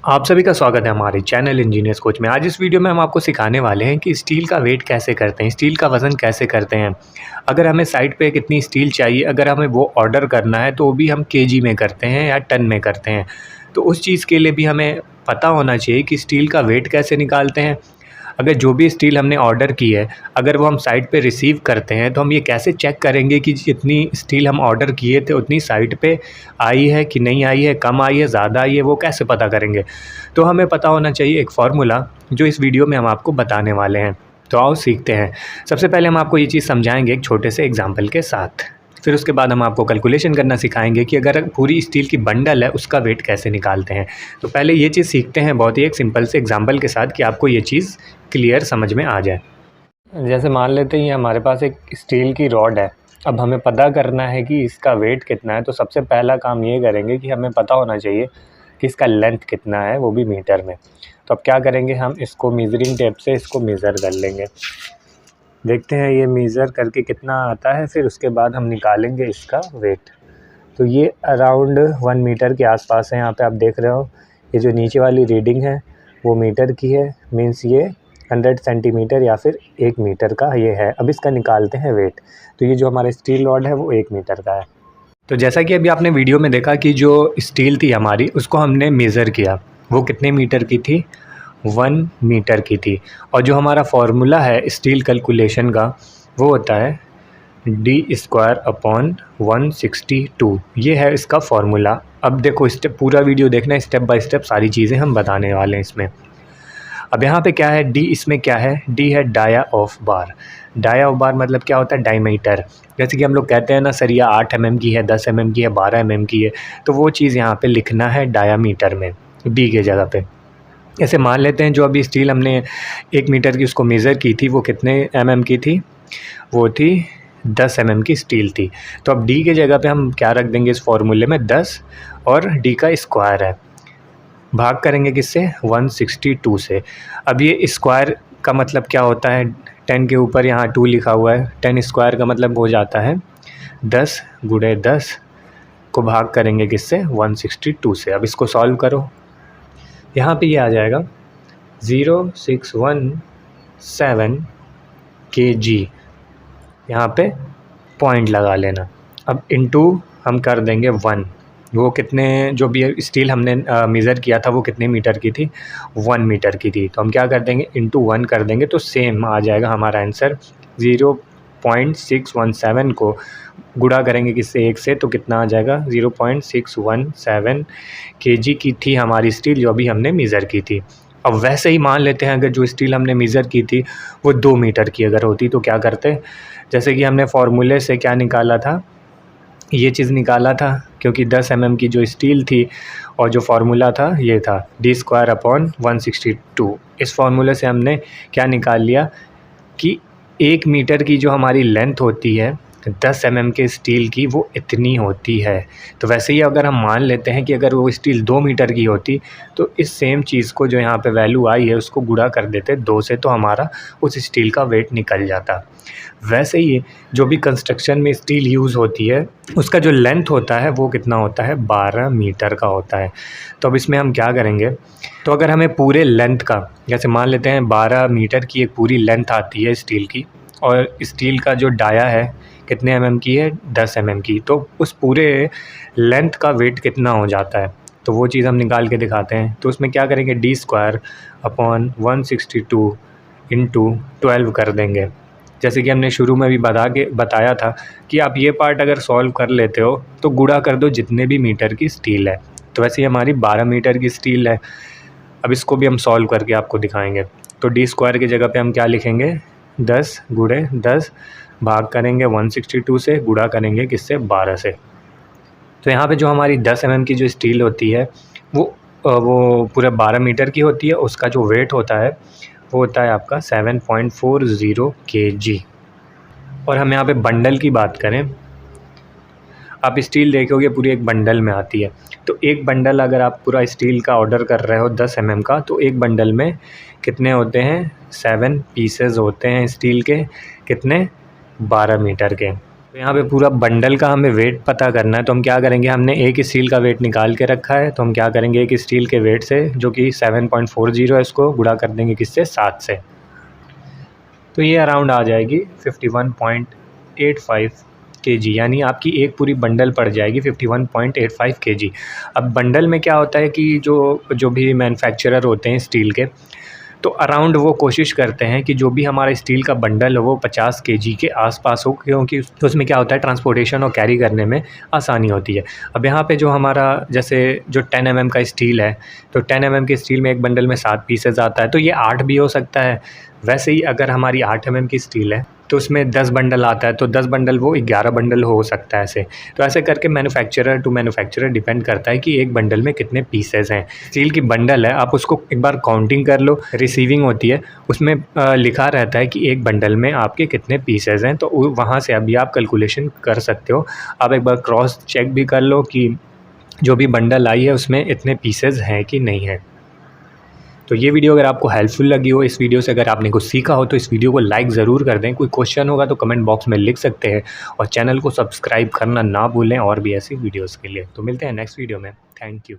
आप सभी का स्वागत है हमारे चैनल इंजीनियर्स कोच में। आज इस वीडियो में हम आपको सिखाने वाले हैं कि स्टील का वेट कैसे करते हैं, स्टील का वज़न कैसे करते हैं। अगर हमें साइट पे कितनी स्टील चाहिए, अगर हमें वो ऑर्डर करना है तो वो भी हम केजी में करते हैं या टन में करते हैं। तो उस चीज़ के लिए भी हमें पता होना चाहिए कि स्टील का वेट कैसे निकालते हैं। अगर जो भी स्टील हमने ऑर्डर की है, अगर वो हम साइट पे रिसीव करते हैं तो हम ये कैसे चेक करेंगे कि जितनी स्टील हम ऑर्डर किए थे उतनी साइट पे आई है कि नहीं आई है, कम आई है, ज़्यादा आई है, वो कैसे पता करेंगे। तो हमें पता होना चाहिए एक फ़ॉर्मूला जो इस वीडियो में हम आपको बताने वाले हैं। तो आओ सीखते हैं। सबसे पहले हम आपको ये चीज़ समझाएंगे एक छोटे से एग्जाम्पल के साथ। फिर उसके बाद हम आपको कैलकुलेशन करना सिखाएंगे कि अगर पूरी स्टील की बंडल है उसका वेट कैसे निकालते हैं। तो पहले ये चीज़ सीखते हैं बहुत ही एक सिंपल से एग्जाम्पल के साथ कि आपको ये चीज़ क्लियर समझ में आ जाए। जैसे मान लेते हैं हमारे पास एक स्टील की रॉड है। अब हमें पता करना है कि इसका वेट कितना है। तो सबसे पहला काम ये करेंगे कि हमें पता होना चाहिए कि इसका लेंथ कितना है, वो भी मीटर में। तो अब क्या करेंगे, हम इसको मेज़रिंग टेप से इसको मेज़र कर लेंगे। देखते हैं ये मेज़र करके कितना आता है, फिर उसके बाद हम निकालेंगे इसका वेट। तो ये अराउंड 1 मीटर के आसपास है। यहाँ पे आप देख रहे हो ये जो नीचे वाली रीडिंग है वो मीटर की है, मीन्स ये 100 सेंटीमीटर या फिर 1 मीटर का ये है। अब इसका निकालते हैं वेट। तो ये जो हमारा स्टील रॉड है वो 1 मीटर का है। तो जैसा कि अभी आपने वीडियो में देखा कि जो स्टील थी हमारी उसको हमने मेज़र किया, वो कितने मीटर की थी, 1 मीटर की थी। और जो हमारा फार्मूला है स्टील कैलकुलेशन का वो होता है d²/162। ये है इसका फार्मूला। अब देखो स्टेप, पूरा वीडियो देखना, स्टेप बाय स्टेप सारी चीज़ें हम बताने वाले हैं इसमें। अब यहाँ पे क्या है, डी इसमें क्या है, डी है dia of bar. Dia of bar मतलब क्या होता है, डायमीटर। जैसे कि हम लोग कहते हैं ना सरिया 8 mm की है, 10 mm की है, 12 mm की है, तो वो चीज़ यहाँ पे लिखना है डायामीटर में, डी के जगह पे। ऐसे मान लेते हैं जो अभी स्टील हमने 1 मीटर की उसको मेज़र की थी वो कितने mm की थी, वो थी 10 mm की स्टील थी। तो अब डी के जगह पे हम क्या रख देंगे इस फॉर्मूले में, 10, और डी का स्क्वायर है, भाग करेंगे किससे, 162 से। अब ये स्क्वायर का मतलब क्या होता है, 10 के ऊपर यहाँ 2 लिखा हुआ है, 10 स्क्वायर का मतलब हो जाता है 10 गुणे 10 को भाग करेंगे किससे, 162 से। अब इसको सॉल्व करो, यहाँ पे ये आ जाएगा 0617 kg। यहाँ पे पॉइंट लगा लेना। अब इनटू हम कर देंगे 1। वो कितने, जो भी स्टील हमने मेज़र किया था वो कितने मीटर की थी, 1 मीटर की थी। तो हम क्या कर देंगे, इंटू 1 कर देंगे तो सेम आ जाएगा हमारा आंसर। 0.617 को गुणा करेंगे किससे, 1 से, तो कितना आ जाएगा, 0.617 kg की थी हमारी स्टील जो अभी हमने मेज़र की थी। अब वैसे ही मान लेते हैं अगर जो स्टील हमने मेज़र की थी वो 2 मीटर की अगर होती तो क्या करते, जैसे कि हमने फार्मूले से क्या निकाला था, ये चीज़ निकाला था, क्योंकि 10 mm की जो स्टील थी और जो फार्मूला था ये था d²/162। इस फार्मूले से हमने क्या निकाल लिया कि 1 मीटर की जो हमारी लेंथ होती है 10 mm के स्टील की वो इतनी होती है। तो वैसे ही अगर हम मान लेते हैं कि अगर वो स्टील 2 मीटर की होती तो इस सेम चीज़ को जो यहाँ पे वैल्यू आई है उसको गुणा कर देते 2 से, तो हमारा उस स्टील का वेट निकल जाता। वैसे ही जो भी कंस्ट्रक्शन में स्टील यूज़ होती है उसका जो लेंथ होता है वो कितना होता है, 12 मीटर का होता है। तो अब इसमें हम क्या करेंगे, तो अगर हमें पूरे लेंथ का, जैसे मान लेते हैं 12 मीटर की एक पूरी लेंथ आती है स्टील की, और स्टील का जो डाया है कितने mm की है, 10 mm की, तो उस पूरे लेंथ का वेट कितना हो जाता है, तो वो चीज़ हम निकाल के दिखाते हैं। तो उसमें क्या करेंगे, d²/162 इंटू 12 कर देंगे। जैसे कि हमने शुरू में भी बताया था कि आप ये पार्ट अगर सॉल्व कर लेते हो तो गुणा कर दो जितने भी मीटर की स्टील है। तो वैसे ही हमारी 12 मीटर की स्टील है। अब इसको भी हम सॉल्व करके आपको दिखाएंगे। तो d² की जगह पे हम क्या लिखेंगे, 10 गुणे 10 भाग करेंगे 162 से, गुणा करेंगे किससे, 12 से। तो यहाँ पे जो हमारी 10 mm की जो स्टील होती है वो पूरा 12 मीटर की होती है। उसका जो वेट होता है वो होता है आपका 7.40 kg। और हम यहाँ पे बंडल की बात करें, आप स्टील देखोगे पूरी एक बंडल में आती है। तो एक बंडल अगर आप पूरा स्टील का ऑर्डर कर रहे हो 10 mm का, तो एक बंडल में कितने होते हैं, 7 पीसेस होते हैं स्टील के, कितने, 12 मीटर के। तो यहाँ पे पूरा बंडल का हमें वेट पता करना है, तो हम क्या करेंगे, हमने एक स्टील का वेट निकाल के रखा है, तो हम क्या करेंगे, एक स्टील के वेट से जो कि 7.40 है, इसको गुणा कर देंगे किससे, 7 से। तो ये अराउंड आ जाएगी 51.85 kg, यानी आपकी एक पूरी बंडल पड़ जाएगी 51.85 kg। अब बंडल में क्या होता है कि जो भी मैन्युफैक्चरर होते हैं स्टील के, तो अराउंड वो कोशिश करते हैं कि जो भी हमारा स्टील का बंडल हो वो 50 kg के आसपास हो, क्योंकि उसमें क्या होता है, ट्रांसपोर्टेशन और कैरी करने में आसानी होती है। अब यहाँ पे जो हमारा जैसे जो 10 mm का स्टील है, तो 10 mm के स्टील में एक बंडल में 7 पीसेज आता है, तो ये 8 भी हो सकता है। वैसे ही अगर हमारी 8 mm की स्टील है तो उसमें 10 बंडल आता है, तो 10 बंडल वो 11 बंडल हो सकता है ऐसे। तो ऐसे करके मैन्युफैक्चरर टू मैन्युफैक्चरर डिपेंड करता है कि एक बंडल में कितने पीसेस हैं। स्टील की बंडल है, आप उसको एक बार काउंटिंग कर लो, रिसीविंग होती है, उसमें लिखा रहता है कि एक बंडल में आपके कितने पीसेस हैं, तो वहाँ से अभी आप कैलकुलेशन कर सकते हो। आप एक बार क्रॉस चेक भी कर लो कि जो भी बंडल आई है उसमें इतने पीसेस हैं कि नहीं है। तो ये वीडियो अगर आपको हेल्पफुल लगी हो, इस वीडियो से अगर आपने कुछ सीखा हो, तो इस वीडियो को लाइक ज़रूर कर दें। कोई क्वेश्चन होगा तो कमेंट बॉक्स में लिख सकते हैं, और चैनल को सब्सक्राइब करना ना भूलें और भी ऐसी वीडियोज़ के लिए। तो मिलते हैं नेक्स्ट वीडियो में। Thank you.